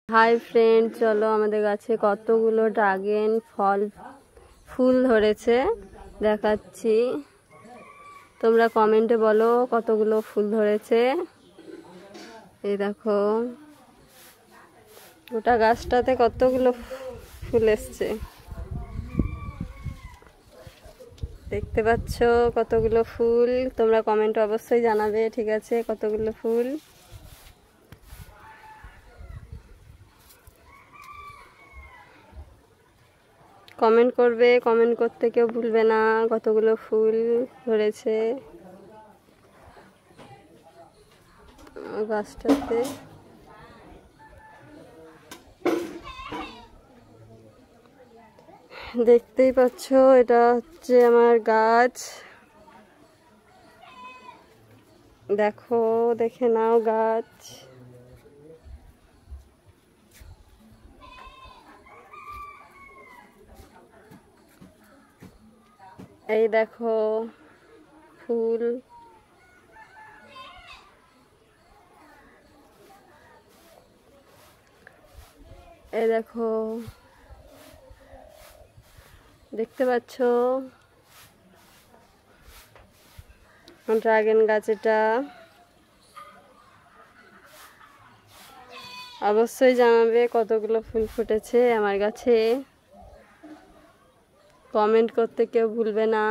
Hi friend, চলো আমাদের গাছে কতগুলো ড্রাগন ফুল ধরেছে দেখাচ্ছি। তোমরা কমেন্টে বলো কতগুলো ফুল ধরেছে। এই দেখো গোটা গাছটাতে কতগুলো ফুল এসছে, দেখতে পাচ্ছ কতগুলো ফুল। তোমরা কমেন্টে অবশ্যই জানাবে, ঠিক আছে, কতগুলো ফুল। কমেন্ট করবে, কমেন্ট করতে কেউ ভুলবে না কতগুলো ফুল ধরেছে গাছটাতে। দেখতেই পাচ্ছ এটা হচ্ছে আমার গাছ, দেখো, দেখে নাও গাছ। এই দেখো ফুল, এই দেখো, দেখতে পাচ্ছ ড্রাগন গাছ। এটা অবশ্যই জানাবে কতগুলো ফুল ফুটেছে আমার গাছে, কমেন্ট করতে কেউ ভুলবে না।